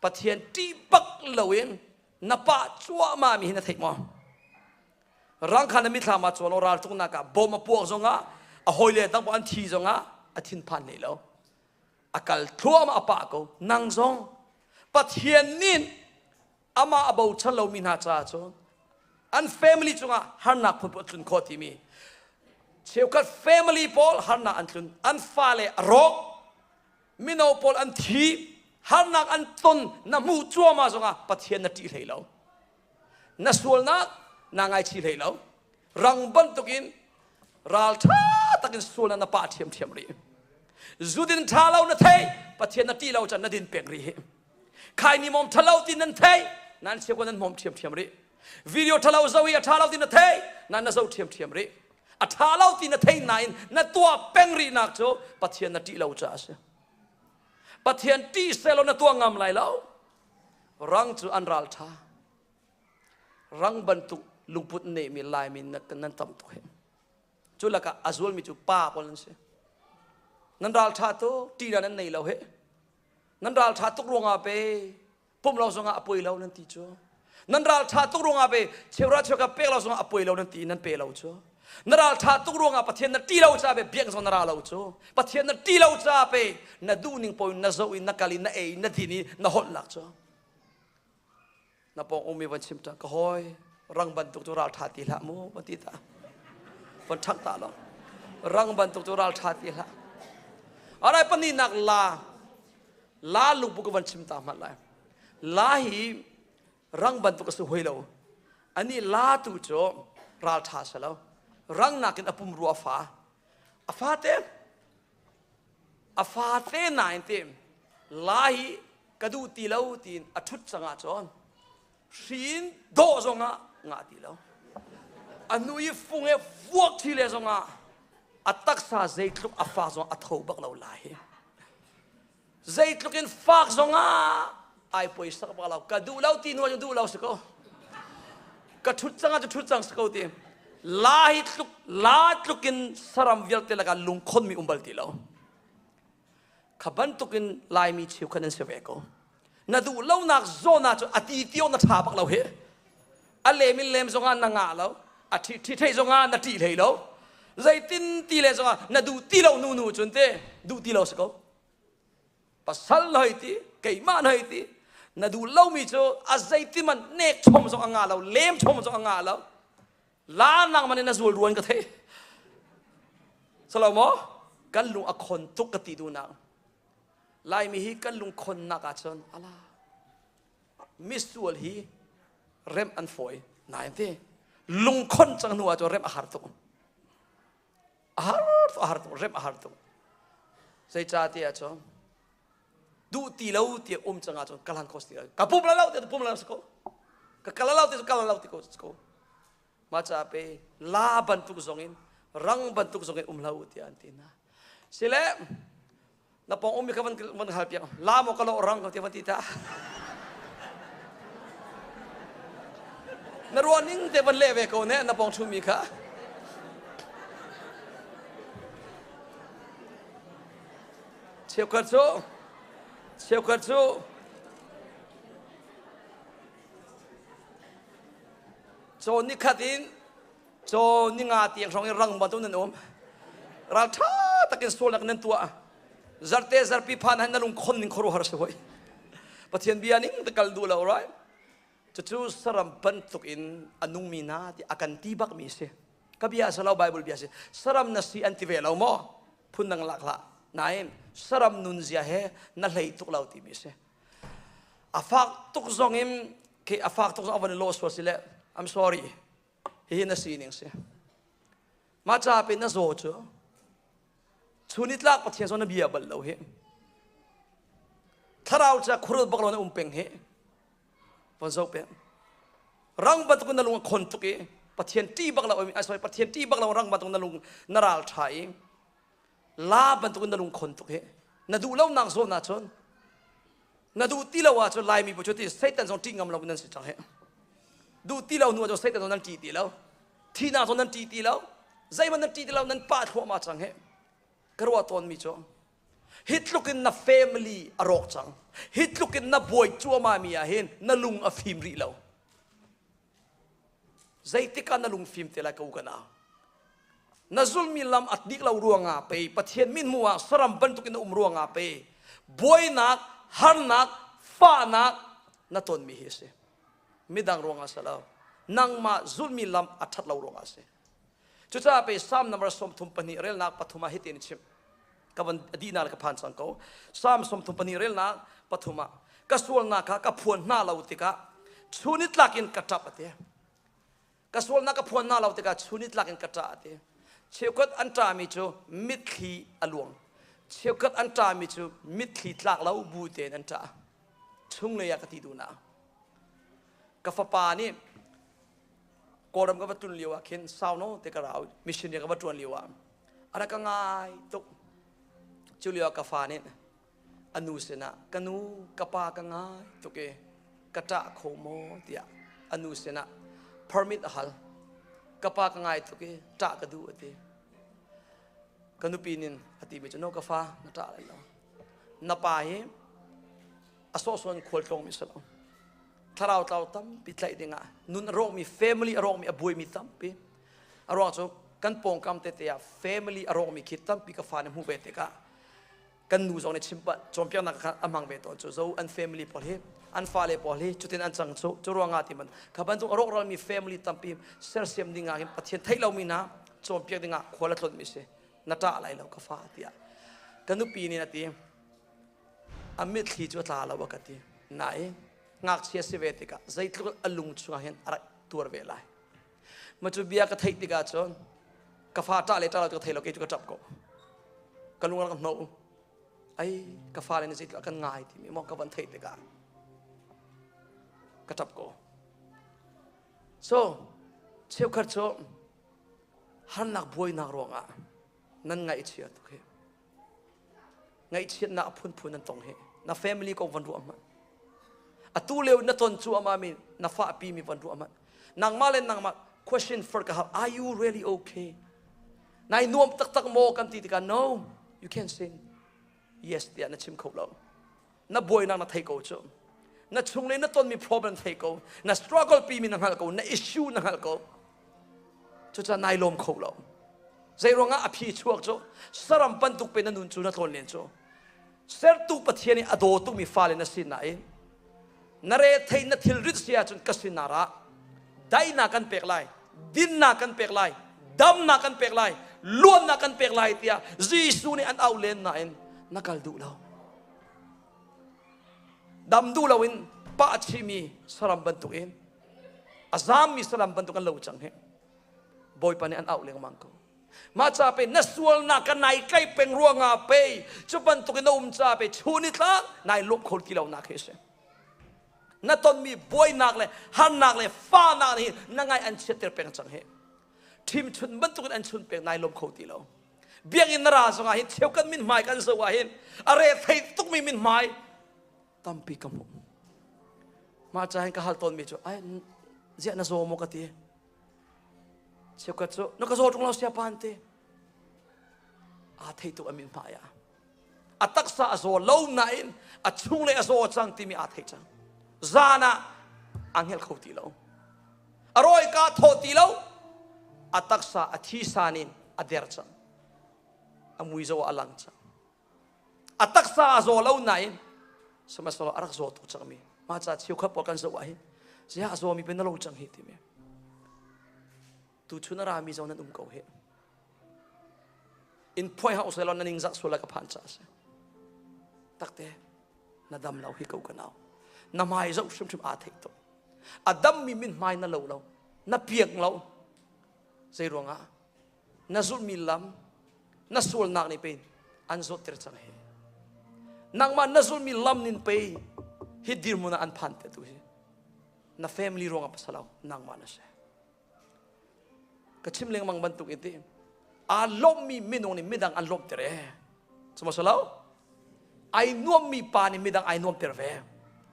ปะเทียนตีปักเราเองนับปะชัวมามีหินเทมอรังขันมิตรมาชวนเราทุกนักบอมอพวกจงอาอหอยเลยตั้งอันทีจงอาอธินพันนี่เราอาการทั่วมาอปะเขานางจงปะเทียนนินอามาอบ่าวฉันเรามีนาจ้าจนอัน family จงอ่ะฮันนักพุ่นพุ่นตุนโคติมีเชื่อกัน family พอลฮันนักอันตุนอันฟ้าเลรกมิโนพอลอันทีฮันนักอันตุนน้ำมูจัวมาจงอ่ะปะเทียนนัดที่เลยเรานัสวลนักนางไอที่เลยเรารังบันตุกินรัลท่าตักินสวลนันปะเทียมเทียมรีจูดินท่าเรานัดเทปะเทียนนัดที่เราจะนัดดินเปียงรีใครนี่มอมท่าเราดินนันเทนั่นเชื่อกันนั้นมอมเทียมเทียมรีวิดีโอทะเลาะจะทะเลาะที่นั่นเทนั่นน่ะจะเทียมเทียมรีทะเลาะที่นั่นเทนั่นนั่นตัวเป็งรีนักโจปัทเทียนนั่นที่เราจะเสียปัทเทียนที่เซลล์นั่นตัวงามไหลเรารังจูอันรัลท่ารังบรรทุกลุงพุทธเนมีลายมีนักนั่นทำตัวเองจุลกะอาซวลมีจูป้าพอลันเสียนั่นรัลท่าตัวที่นั่นในเราเหนั่นรัลท่าตุกรวงอาเปปุ่มเราส่งอาปุยเรานั่นที่โจนั่นเราชาตุกรงอาเปเชื่อราชกับเปกเราส่งอป่วยเรานั่นตีนั่นเปเราจ้นั่นเราชาตุกรงอาปะเทียนนั่นตีเราจ้าเปเบียงส่งนั่นเราจ้ปะเทียนนั่นตีเราจ้าเปนั่นดูนิ่งปอยนั่นโซอินนั่นกาลินั่นเอนั่นทีนี้นั่นหดหลักจ้นั่นปององมีวันชิมจังก็หอยรังบันตุกตัวเราชาติละมูบันติตาวันชักตาเรารังบันตุกตัวเราชาติละอะไรปนีนักลาลุกบุกวันชิมตามันเลยลาฮีรังบันตุกสุยเราอันนี้ลาตุโจราลทาสเรารังนักินอภุมรัวฟ้าอฟ้าเต็มนายเต็มลาฮีกระดูตีเราตีนอัทุตสังอาจอนศีลโดจงงาตีเราอันนู้ยฟุงเอฟวกที่เลจงอัตักษาใจลุกอฟ้าจงอัทโบักเราลาฮีใจลุกินฟากจงไอ้ป่วยสักปะเรากระดูเราตีนว่าจะดูเราสักกระทุดจังจะทุดจังสักทีลาตุกินสรำเวลเตลกันลุงคนมีบัลตีเราขบันตุกินลายมีชิวขันเสวกน่าดูเราหนักโซน่าจะอติเตียวน่าชาบักเราเหรอเลมิเลมจงานนางาเราอธิที่เทจงานนาทีเลยเราใจตินตีเลยจงานน่าดูตีเรานูจนเตดูตีเราสักปัสสัลเลยตีเกี่ยมันเลยตีน่าดูเล่ามีโจอาศัยที่มันเนกชมจงอ่างเราเลี้ยมชมจงอ่างเราล้านนางมันน่าสูรวนกันเทสลามกันลุงอคนทุกกติดูนาง ลายมีฮีกันลุงคนนักอาจารย์อะไรมิสวลฮีเร็มอันฝอยนายที่ลุงคนจังหนัวจะเร็มอาหารตุกอาหารตุกเร็มอาหารตุกใส่จ่าที่อาจารย์ดูตีเล่าที่จังอาจารย์กลันคอสตีกับปุ่มเล่าที่ปุ่มเล่าสกุลกับกลันเล่าที่กลันเล่าที่สกุลมาจ่าไปลาบันทุกสงินรังบันทุกสงินเล่าที่อันที่นะสิเล่นับปองมีคำมันหายเปียงลาโมกะโลรังกับที่วันที่ตานรวนิ่งที่วันเล่เวโกเนี่ยนับปองชุมีค่ะเชี่ยวกัดซูโจนี่ขัดินโจนี่งาเตียงสองรังบันตุนันรัลท่าตะกินส่วนนักนั่นตัวzarpi pan han nalung khon ning khoro har soi pathian bianing te kal du lo rai chu saram ban tuk in anung mina ti akan tibak mi se kabia salau bible bia se saram na si anti ve lo mo phun nang lakla naim saram nun zia he na lei tuk lau ti mi se afak tuk zongim ke afak tuk awan lo so sile I'm sorry hi na sining se ma cha pe na zo chuชุนิตลักปัจเจียนส่วนนบีอับเราเหถ้าเราจะคุรดบักเราในเป็งเหพอจะเป็นรังบัตรกุนลุงคนตุกีปัจเจียนตีบักเราปัจเจียนตีบักเรารังบัตรกุนลุงนราลชัยลาบัตรกุนลุงคนตุกีนาดูเล่านางโซนาชนนาดูที่เราว่าจะลายมีปัจจุบันเซตันส่งทิ้งกำลังนั้นสิจังเหดูที่เราหนูจะเซตันส่งนั้นจีตีแล้วที่นาส่งนั้นจีตีแล้วใจมันนั้นจีตีแล้วนั้นป้าทั่วมาจังเหกระว่าตอนมีจ้องฮิตลุกินน่ะ family อรอกจังฮิตลุกินน่ะบอยจัวมามีอาเห็นน่ะลุงอฟิมรีแล้วใจติกันน่ะลุงฟิมเตละกูกันนะน่ะซุลมีลำอัดดิกเรารัวงาไปปะเทียนมินมัวสรัมบันตุกินน่ะรัวงาไปบอยนักฮันนักฟ้านักน่ะตอนมีเฮเสมิดังรัวงาสลาวนังมาซุลมีลำอัดทัดเรารัวงาเสจุดจะไปซ้ำนับสมทุมปนีเรลนักปฐุมาฮิตินิชิมกับวันดีนาลกับพันสังเขาซ้ำสมทุมปนีเรลนักปฐุมากระสวลนักกับพวนหน้าเราติกะชุนิตลักินกระจับเตะกระสวลนักกับพวนหน้าเราติกะชุนิตลักินกระจับเตะเชี่ยวกัดอันตรามิจูมิดขีอลวงเชี่ยวกัดอันตรามิจูมิดขีตลักเราบูเตนันตราชุ่งเลยากติดูนะกับฟ้าปานี่กอดมกับวัตถุเลียวเข็นสาวโนเตกระเอามิชชันกับวัตถุเลียวอะไรก็ง่ายตุกจุเลียวกับฟ้านี่อนุสนะกันูกับปาก็ง่ายตุกกระจ่าโคโมเตียอนุสนะ permit ฮัลกับปาก็ง่ายตุกจ่ากระดูอติกันูปีนินอติเบจโนกับฟ้านาจ่าอะไรแล้วนาปายอโซส่วนควรตรงมิสลามถ้าเราตั้มปิดใจดิ่งนุนรองมี family รองมีอบวยมีตั้มปีรองจูกันปองคำเตะ family รองมีคิดตั้มปีกับฟ้าในหูเวทีกะกันนูจงในชิมปะจอมเปียนักอามังเวทอนจูอัน family พอเลยอันฟ้าเลยพอเลยจุดที่อันจังจูรองอาทิมันขับบันทุรองเรามี family ตั้มปีเซอร์เซียมดิ่งปัจเจียนไทยเรามีนะจอมเปียดิ่งขวดละต้นมิเสนัตาอะไรเรากับฟ้าเตียกันนุปีนี้นาทีอเมริกาจุดลาเราวักตีไหนงักเสียสิเวติกะใจทุกอลุงชัวเห็นอะไรตัวเวลามาจูเบียก็ไทยติกาจนกาฟ้าจ่าเลยจ่าเราจะไทยเราเกี่ยวกับจับก็กันลุงเรากันโน้ไอ้กาฟ้าเลยในใจเรากันง่ายที่มีมองกับวันไทยติกากระจับก็ so เชี่ยวขัดโจหันนักบวยนักร้องอ่ะนั่นไงเชียร์ทุกเหตุไงเชียร์นักพูนนั่นตรงเหตุนัก family ก็วันรวมมันอะตูเลวนัตนชัวมามีนัฟฟ้าปีมีวันรู้มันนางมาเล่นนางมา question for กับ are you really okay นายนวมตักโมกันตีกัน no you can't sing yes เดียนัชิมเขาเรานับบวยนางนัทไทยกูจ้ะนัช่วงนี้นัตนมี problem ไทยกูนั struggle ปีมีนางฮัลกูนั issue นางฮัลกูจุดจะนายลมเขาเราใจร้องอ่ะพี่ช่วงจ้ะสรัมปันตุกเป็นนันนุนจูนัทนเลี้ยงจ้ะเสร็จตุกปะเทียนี่อโดตุกมีฟ้าเลยนัสินไหนนเรศไทยนัทิลริษยาจนกสินาระได้นากันเปกไลดินนากันเปกไลดำนากันเปกไลล้วนนากันเปกไลเตียจีสูนี่อันเอาเลนนาเอ็นนักลดูเรา dam du lawin pa chi mi saram bantuk in azam mi saram bantuk kan lo chang he boy pa ni an out leng mang ko ma cha pe nasual na kan nai kai peng ruanga pe chu bantuk in cha pe chuni tla nai lop khol ti lo na khe se na ton mi boy nak le han nak le fa nak ni na ngai an cheter peng chang he thim chun bantuk an chun peng nai lop khol ti lo biang in ra so nga hin cheu kan min mai kan so wa hin are thei tuk mi min mai tampi kamu ma cha hin ka hal ton mi chu ai zia na zo mo ka ti cheu ka chu no ka zo tung lo sia pan te a thei tuk amin ma ya atak sa zo lo na in a chung le a zo chang ti mi a thei chang zana angel khau ti lo aroi ka tho ti lo atak sa a thi sanin a der chang amui zo alang chang atak sa zo lo na in sama solo arak zo tu chang mi ma cha chiu khap kan zo wa hi zia zo mi pen lo chang hi ti me tu chuna ra mi zo nan ko he in point house lo nan ing zak so la ka phan cha se takte na dam lo hi ko ka naw na mai zo shim shim a thei to adam mi min mai na lo na piak lo sei ronga na zul mi lam na sul nak ni pen an zo ter chang he nang ma na zul mi lam nin pe hi dir mo na an phan te tu hi na family ronga pasalaw nang ma na se ka chim leng mang bantuk iti a lom mi minong ni midang an lom tere sama salaw ai nuam mi pa ni midang ai nuam terve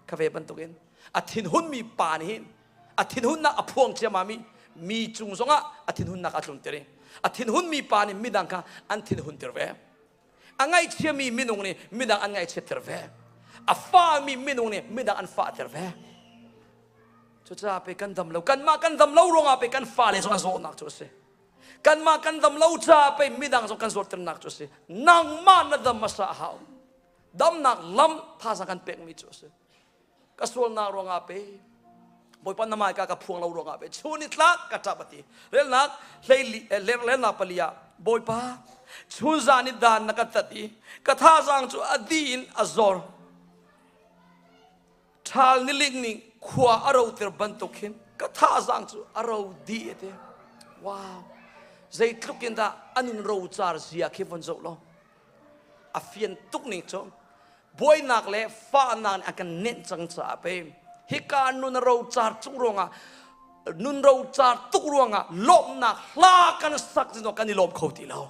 ka ve bantukin athin hun mi pa ni hin athin hun na aphuang chama mi chung zonga athin hun na ka tlum tere athin hun mi pa ni midang ka an thin hun terve angai chia mi minong ni midang an ngai che terve a fa mi minong ni midang an fa terve chu cha pe kan dam lo kan ma kan dam lo ronga pe kan fa le zonga zo nak chu se kan ma kan dam lo cha pe midang zo kan zo ter nak chu se nang ma na dam ma sa hao dam nak lam tha sa kan pek mi chu se ka sol na ronga pe boy pan na mai ka phuang lo ronga pe chuni tlak ka ta bati rel nak le na palia boy pa chun zani dan na ka tati ka tha jang chu adin azor thal ni ling ni khua aro ter ban to khin ka tha jang chu aro di ete wow zai tlukin da anun ro char zia khi von zo lo a fian tuk ni cho boy nak le fa nan akan nen chang cha pe hi ka nun ro char chung ronga nun ro char tuk ronga lom nak la kan sak no kan lom khoti lo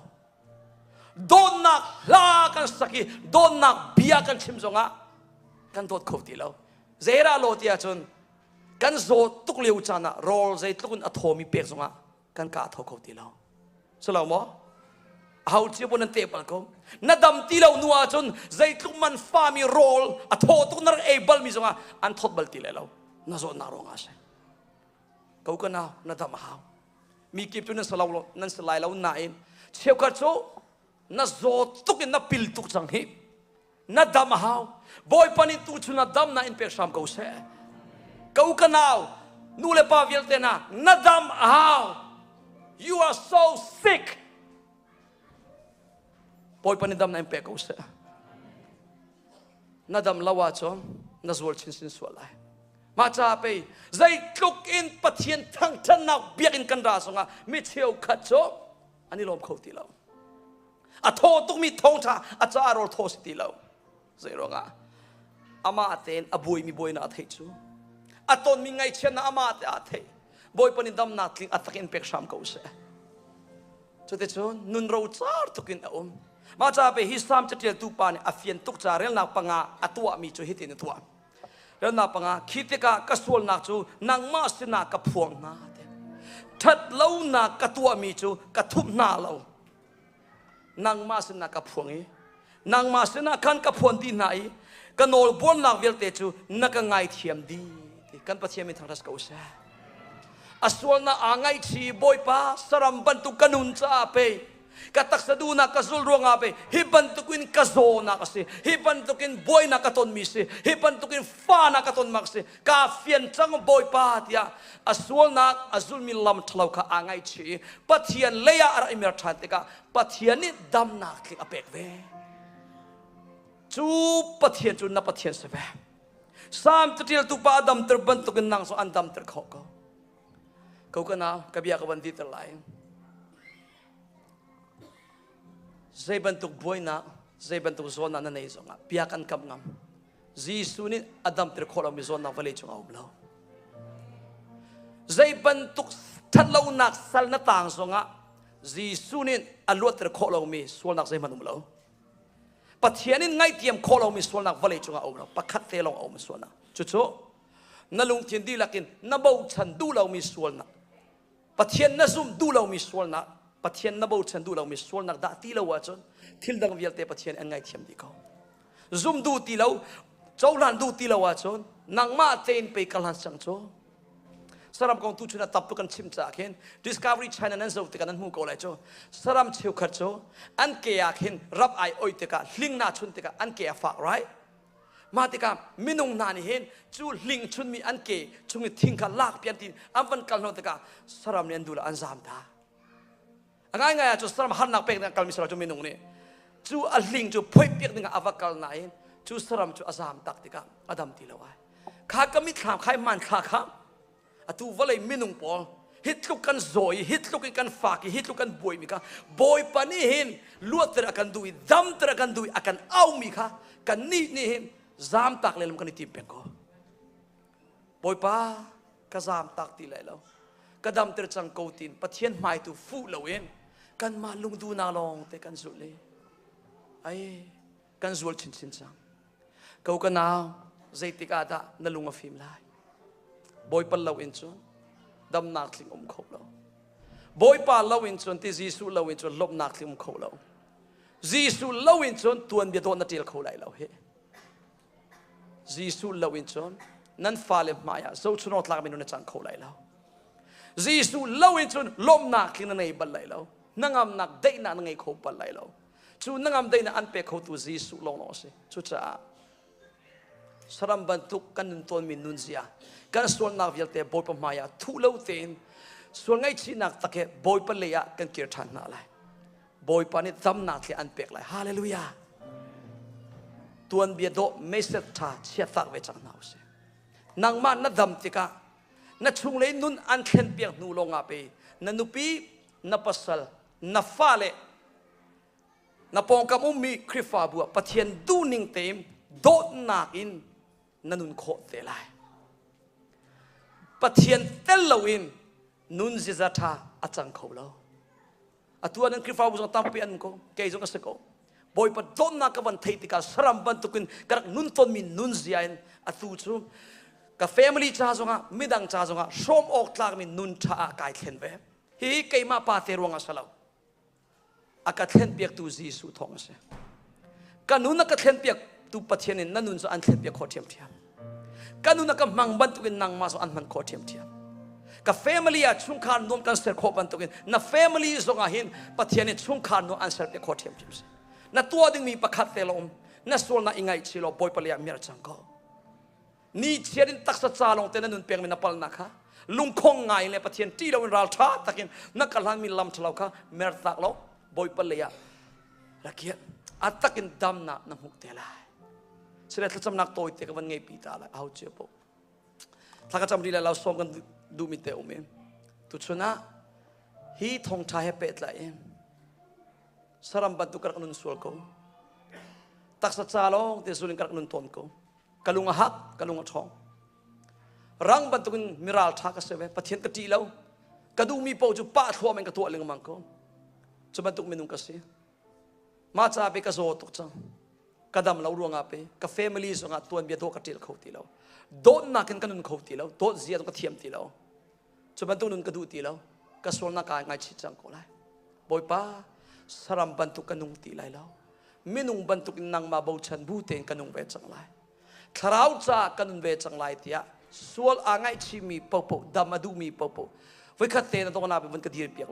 don nak la kan saki don nak bia kan chim zonga kan dot khoti lo zera lo tia chun kan zo tuk leu chana rol zai tukun athomi pek zonga kan ka tho khoti lo salo mo how chi pon te pal ko na dam ti lo nuwa chun zai tuk man fa mi rol atho tuk nar able mi zonga an thot bal ti le lo na zo na ronga se ko ka na na dam haw mi kip tu na salaw lo nan salai lo na in cheu ka cho na zo tuk in na pil tuk chang hi na dam haw boy pani tu chuna dam na in pe sham ko se ko ka naw nu le pa vil te na dam haw you are so sick boy pani dam na in pe ko se na dam lawa chon na zol chin sin so lai ma cha pe zai tluk in pathian thang than na biak in kan ra songa mi cheu khat cho ani lom khoti lo a tho tuk mi thong tha a cha rol tho sti lo zai ronga ama aten abui mi boy na thei chu aton mi ngai chen na ama te a thei boy pani dam na tling atakin pek sham ko se chote chon nun ro char tukin a ma cha pe hi sam chatel tu pa ni afian tuk cha rel na panga atua mi chu hitin tua rel na panga khitika kasol na chu nang ma sina ka phuang na te that lo na ka tua mi chu ka thup na lo nang ma sina ka phuang e nang ma sina kan ka phon di nai ka nol bon nak vel te chu na ka ngai thiam di kan pathiam mi thang ras ka usa aswal na angai chi boy pa saram ban tu kanun cha pe katak saduna kazul ronga pe hiban tukin kazo na kasi hiban tukin boy na katon misi hiban tukin fa na katon maksi ka fian chang boy pa tia aswal na azul milam thlau ka angai chi pathian leya ar imir thate ka pathian ni dam na ki apek ve chu pathian chu na pathian se ve sam tutil tu pa adam terban tu kenang so andam terkhok kau kana kabia ka bandi terlai zai bantuk boina zai bantuk zona na nei zonga piakan kam ngam jisu ni adam terkhok mi zona vale chunga ublo zai bantuk thalau nak sal na tang zonga jisu ni alot terkhok lo mi sol nak zai manum lo pathianin ngai tiam kholo mi sol nak vale chunga ublo pakhat te long om sona chucho nalung thin di lakin nabau chan du lo mi sol na pathian na zum du lo mi sol na pathian nabau chan du lo mi sol nak da ti lo wa chon thil dang vial te pathian an ngai thiam di ko zum du ti lo chaulan du ti lo wa chon nang ma ten pe kalan sang cho saram kong tu chuna tap tu kan chim cha khen discovery china nan zo te kan hu ko lai cho saram cheu khat cho an ke ya khen rap ai oi te ka hling na chun te ka an ke ya fa right ma te ka minung na ni hen chu hling chun mi an ke chung thing ka lak pian tin am van kal no te ka saram nen du la an zam da angai ngai cho saram han nak pek na kal mi sara chu minung ni chu a hling chu phoi pek ni nga avakal na hen chu saram chu azam tak te ka adam ti lo ai kha ka mi kham khai man kha kha atu valai minung pol hit luk kan zoi hit luk kan faki hit luk kan boy mi ka boy pani hin luat ter akan dui dam ter akan dui akan au mi ka kan ni hin zam tak lelum kan tim pek ko boy pa ka zam tak ti lai lo ka dam ter chang ko tin pathian mai tu fu lo en kan ma lung du na long te kan zul le ai kan zul chin chin chang kau ka na zaitika da na lunga phim lai boy pa law in chun dam nak thling khop lo boy pa law in chun ti jisu law in chun lop nak thling khop lo jisu law in chun tuan bia don na tel kho lai lo he jisu law in chun nan fale maya so chunot lak minu na chang kho lai lo jisu law in chun lop nak thling na nei bal lai lo nangam nak dei na ngai kho bal lai lo chu nangam dei na an pe kho tu jisu lo no se chu cha saram bantuk kan ton min nun zia kan sol nak vial te boy pa maya thu lo ten sol ngai chi nak take boy pa leya kan kir than na lai boy pa ni tam na the an pek lai hallelujah tuan bia do meset tha chia tak ve chang nau se nang ma na dam tika na chung le nun an khen piak nu lo nga pe na nupi na pasal na fale na pong kam mi khrifa bu pathian du ning tem dot nak in nanun kho te lai pathian tel lo in nun ziza tha achang kho lo atuan an krifa bu tam pi an ko ke jong ka se ko boy pa don na ka ban thei ti ka saram ban tukin karak nun ton min nun ziain atu chu ka family cha zonga midang cha zonga som ok tlak min nun tha kai thlen ve hi ke ma pa te ronga salo aka thlen piak tu jisu thong se kanuna ka thlen piak tu pathian in nanun so an thlen piak kho thiam thiam kanuna ka mangban tukin nang ma so an man kho thiam thiam ka family a chung khan nom kan ser kho ban tukin na family zonga hin pathian in chung khan no an ser pe kho thiam thiam se na tua ding mi pakhat te lom na sol na ingai chilo boy palia mir chang ko ni cherin taksa chalong te nanun peng mi na pal na kha lung khong ngai le pathian ti lo ral tha takin na kalhan mi lam chalo kha mer tak lo boy palia rakia atakin dam na muk te lai sila tlacham nak toy te kawan ngai pita la au che po thaka cham ri la law som kan du mi te ume tu chuna hi thong tha he pet la em saram bantu kar kanun sul ko taksa chalong te sulin kar kanun ton ko kalunga hak kalunga thong rang bantu kun miral tha ka sebe pathian ka ti lo kadu mi po ju pa thwa men ka to ling mang ko chu bantu minung ka se ma cha pe ka zo tok chang kadam lo ruanga pe ka family so nga tuan bia do ka til khoti lo don na kan kanun khoti lo do zia ka thiam ti lo chuban tunun ka du ti lo ka sol na ka ngai chi chang ko lai boy pa saram bantu kanung ti lai lo minung bantu nang ma bo chan bu ten kanung ve chang lai tharau cha kanun ve chang lai tia sual angai chi mi popo damadu mi popo ve khat te na to na be ban ka dir pi